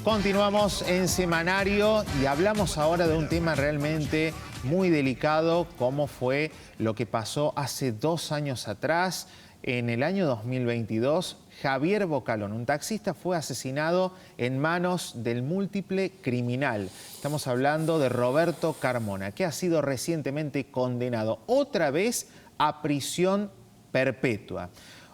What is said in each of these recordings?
Continuamos en Semanario y hablamos ahora de un tema realmente muy delicado, como fue lo que pasó hace 2 años atrás. En el año 2022, Javier Bocalón, un taxista, fue asesinado en manos del múltiple criminal. Estamos hablando de Roberto Carmona, que ha sido recientemente condenado otra vez a prisión perpetua.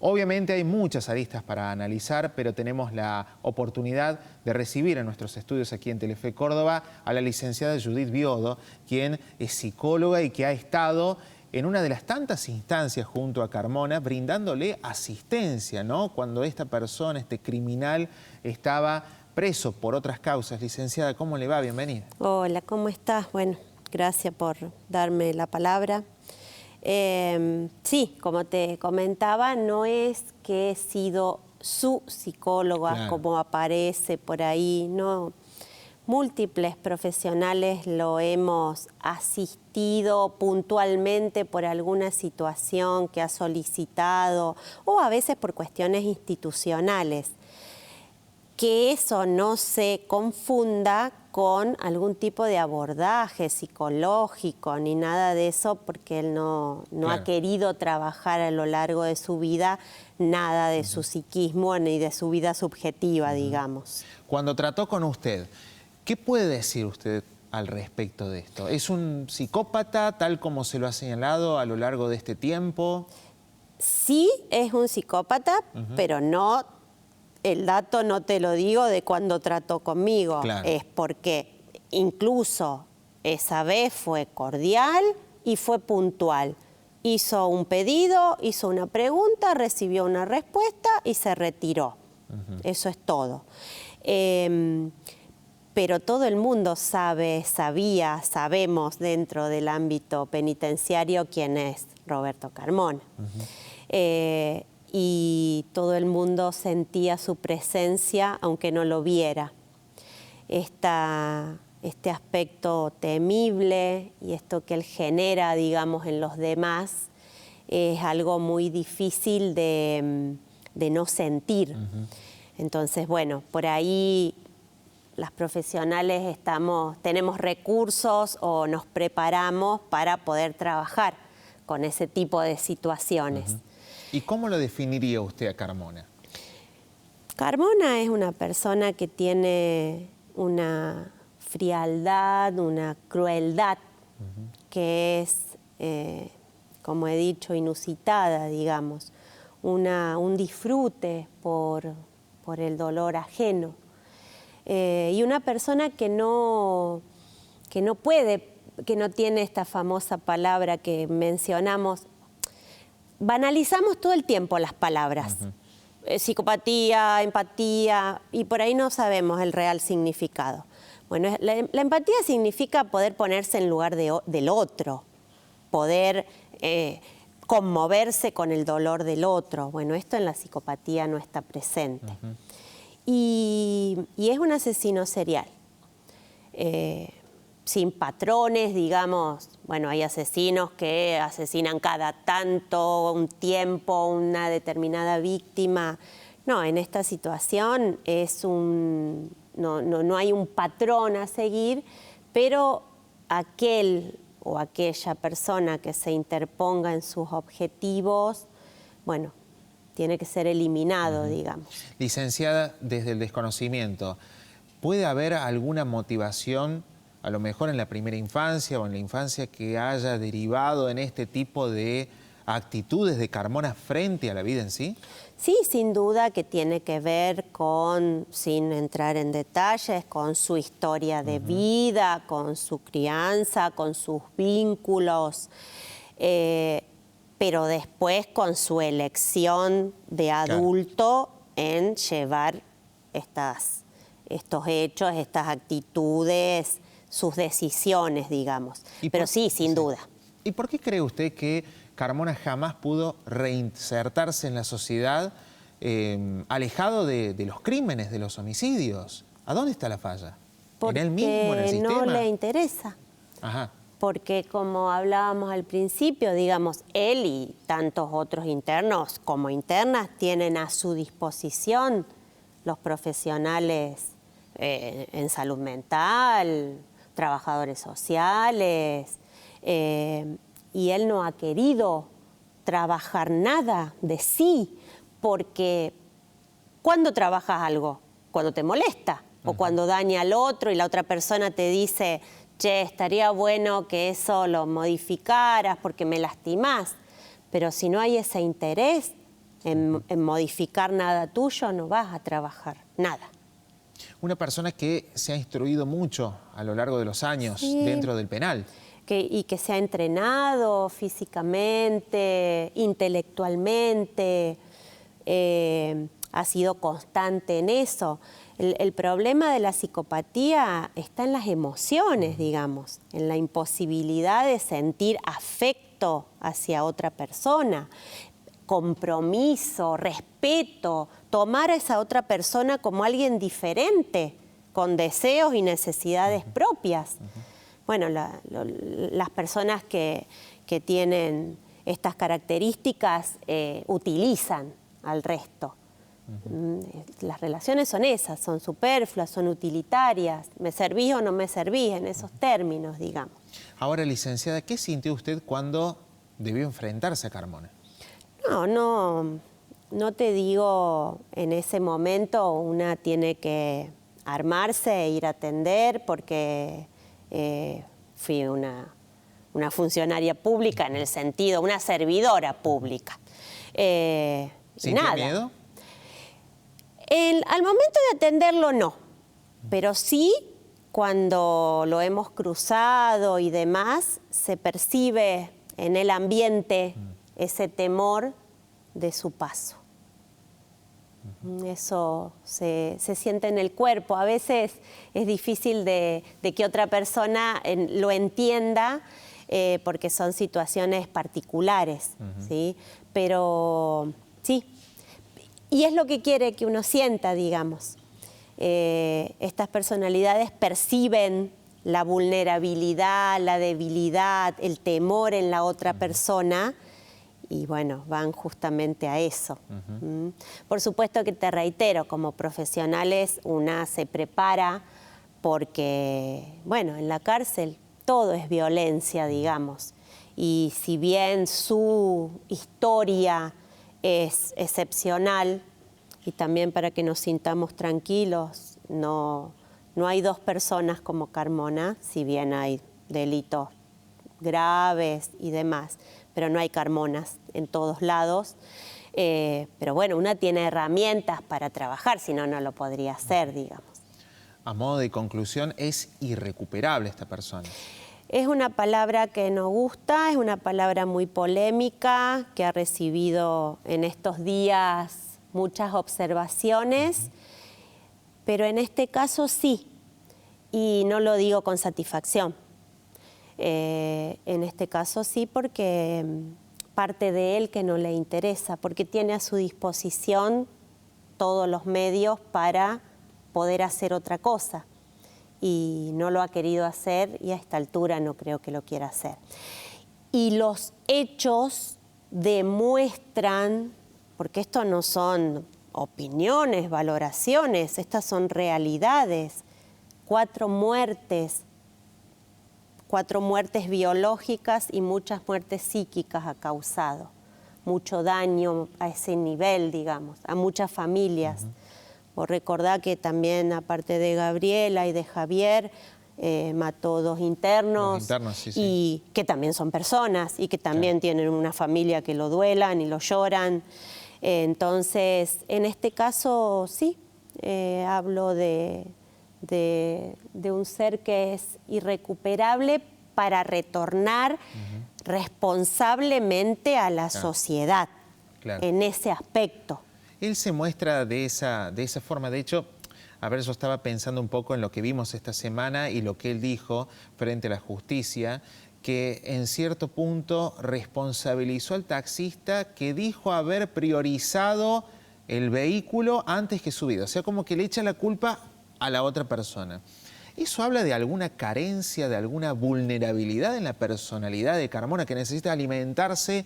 Obviamente hay muchas aristas para analizar, pero tenemos la oportunidad de recibir en nuestros estudios aquí en Telefe Córdoba a la licenciada Judith Viodo, quien es psicóloga y que ha estado en una de las tantas instancias junto a Carmona brindándole asistencia, ¿no? Cuando esta persona, este criminal, estaba preso por otras causas. Licenciada, ¿cómo le va? Bienvenida. Hola, ¿cómo estás? Bueno, gracias por darme la palabra. Sí, como te comentaba, no es que he sido su psicóloga, claro, como aparece por ahí, no. Múltiples profesionales lo hemos asistido puntualmente por alguna situación que ha solicitado o a veces por cuestiones institucionales. Que eso no se confunda con algún tipo de abordaje psicológico ni nada de eso, porque él no claro, ha querido trabajar a lo largo de su vida nada de su psiquismo ni de su vida subjetiva, digamos. Cuando trató con usted, ¿qué puede decir usted al respecto de esto? ¿Es un psicópata tal como se lo ha señalado a lo largo de este tiempo? Sí, es un psicópata, pero no... El dato no te lo digo de cuando trató conmigo, claro, es porque incluso esa vez fue cordial y fue puntual. Hizo un pedido, hizo una pregunta, recibió una respuesta y se retiró. Eso es todo. Pero todo el mundo sabemos dentro del ámbito penitenciario quién es Roberto Carmona. Y todo el mundo sentía su presencia, aunque no lo viera. Este aspecto temible y esto que él genera, digamos, en los demás, es algo muy difícil de no sentir. Entonces, bueno, por ahí las profesionales tenemos recursos o nos preparamos para poder trabajar con ese tipo de situaciones. ¿Y cómo lo definiría usted a Carmona? Carmona es una persona que tiene una frialdad, una crueldad, que es, como he dicho, inusitada, digamos. Un disfrute por el dolor ajeno. Y una persona que no tiene esta famosa palabra que mencionamos. Banalizamos todo el tiempo las palabras, psicopatía, empatía, y por ahí no sabemos el real significado. Bueno, la empatía significa poder ponerse en lugar del otro, poder conmoverse con el dolor del otro. Bueno, esto en la psicopatía no está presente. Y es un asesino serial. Sin patrones, digamos, bueno, hay asesinos que asesinan cada tanto, un tiempo, una determinada víctima. No, en esta situación no hay un patrón a seguir, pero aquel o aquella persona que se interponga en sus objetivos, bueno, tiene que ser eliminado, digamos. Licenciada, desde el desconocimiento, ¿puede haber alguna motivación, a lo mejor en la primera infancia o en la infancia, que haya derivado en este tipo de actitudes de Carmona frente a la vida en sí? Sí, sin duda que tiene que ver con, sin entrar en detalles, con su historia de vida, con su crianza, con sus vínculos, pero después con su elección de adulto en llevar estos hechos, estas actitudes, sus decisiones, digamos. Pero sí, sin duda. ¿Y por qué cree usted que Carmona jamás pudo reinsertarse en la sociedad, alejado de los crímenes, de los homicidios? ¿A dónde está la falla? Porque ¿en él mismo, en el sistema? no le interesa. Porque como hablábamos al principio, digamos, él y tantos otros internos como internas tienen a su disposición los profesionales en salud mental, trabajadores sociales, y él no ha querido trabajar nada de sí, porque ¿cuándo trabajas algo? Cuando te molesta o cuando daña al otro y la otra persona te dice, che, estaría bueno que eso lo modificaras porque me lastimás. Pero si no hay ese interés en modificar nada tuyo, no vas a trabajar nada. Una persona que se ha instruido mucho a lo largo de los años dentro del penal. Y que se ha entrenado físicamente, intelectualmente, ha sido constante en eso. El problema de la psicopatía está en las emociones, digamos, en la imposibilidad de sentir afecto hacia otra persona, compromiso, respeto, tomar a esa otra persona como alguien diferente, con deseos y necesidades propias. Bueno, las personas que tienen estas características utilizan al resto. Las relaciones son esas, son superfluas, son utilitarias. ¿Me servís o no me servís? En esos términos, digamos. Ahora, licenciada, ¿qué sintió usted cuando debió enfrentarse a Carmona? No te digo en ese momento, una tiene que armarse e ir a atender porque fui una funcionaria pública en el sentido, una servidora pública. ¿Sintió miedo? Al momento de atenderlo no, pero sí cuando lo hemos cruzado y demás, se percibe en el ambiente ese temor de su paso. Eso se siente en el cuerpo. A veces es difícil de que otra persona lo entienda porque son situaciones particulares, ¿sí? Pero sí, y es lo que quiere que uno sienta, digamos. Estas personalidades perciben la vulnerabilidad, la debilidad, el temor en la otra persona y bueno, van justamente a eso. Por supuesto que te reitero, como profesionales una se prepara porque, bueno, en la cárcel todo es violencia, digamos. Y si bien su historia es excepcional, y también para que nos sintamos tranquilos, no hay dos personas como Carmona, si bien hay delitos graves y demás, pero no hay Carmonas en todos lados. Pero bueno, una tiene herramientas para trabajar, si no, no lo podría hacer, digamos. A modo de conclusión, es irrecuperable esta persona. Es una palabra que nos gusta, es una palabra muy polémica, que ha recibido en estos días muchas observaciones, pero en este caso sí, y no lo digo con satisfacción. En este caso sí, porque parte de él que no le interesa, porque tiene a su disposición todos los medios para poder hacer otra cosa. Y no lo ha querido hacer y a esta altura no creo que lo quiera hacer. Y los hechos demuestran, porque esto no son opiniones, valoraciones, estas son realidades, 4 muertes biológicas y muchas muertes psíquicas ha causado. Mucho daño a ese nivel, digamos, a muchas familias. Vos recordá que también, aparte de Gabriela y de Javier, mató 2 internos, sí, y que también son personas y que también tienen una familia que lo duelan y lo lloran. Entonces, en este caso, sí, hablo de un ser que es irrecuperable para retornar responsablemente a la sociedad en ese aspecto. Él se muestra de esa forma. De hecho, a ver, yo estaba pensando un poco en lo que vimos esta semana y lo que él dijo frente a la justicia, que en cierto punto responsabilizó al taxista que dijo haber priorizado el vehículo antes que su vida. O sea, como que le echa la culpa a la otra persona. ¿Eso habla de alguna carencia, de alguna vulnerabilidad en la personalidad de Carmona, que necesita alimentarse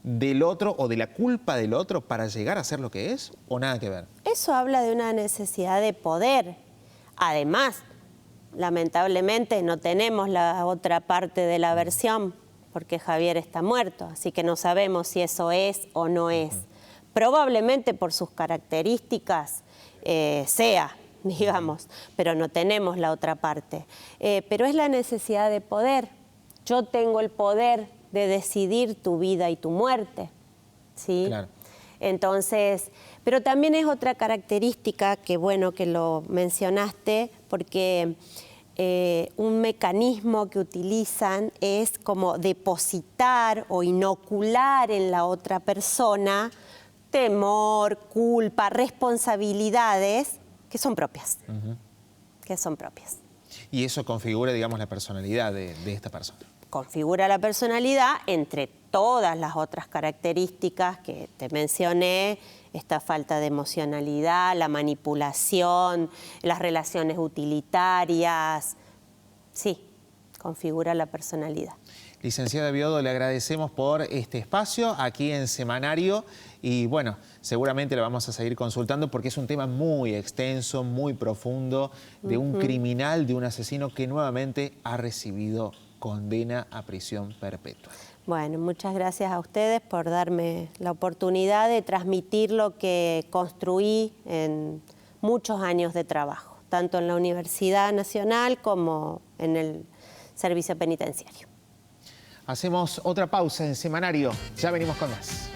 del otro o de la culpa del otro para llegar a ser lo que es, o nada que ver? Eso habla de una necesidad de poder. Además, lamentablemente no tenemos la otra parte de la versión porque Javier está muerto, así que no sabemos si eso es o no es. Probablemente por sus características sea, digamos, pero no tenemos la otra parte. Pero es la necesidad de poder. Yo tengo el poder de decidir tu vida y tu muerte, ¿sí? Claro. Entonces, pero también es otra característica que bueno que lo mencionaste, porque un mecanismo que utilizan es como depositar o inocular en la otra persona temor, culpa, responsabilidades que son propias. Que son propias. Y eso configura, digamos, la personalidad de esta persona. Configura la personalidad entre todas las otras características que te mencioné, esta falta de emocionalidad, la manipulación, las relaciones utilitarias. Sí, configura la personalidad. Licenciada Biodo, le agradecemos por este espacio aquí en Semanario y bueno, seguramente lo vamos a seguir consultando porque es un tema muy extenso, muy profundo, de un criminal, de un asesino que nuevamente ha recibido condena a prisión perpetua. Bueno, muchas gracias a ustedes por darme la oportunidad de transmitir lo que construí en muchos años de trabajo, tanto en la Universidad Nacional como en el Servicio Penitenciario. Hacemos otra pausa en Semanario, ya venimos con más.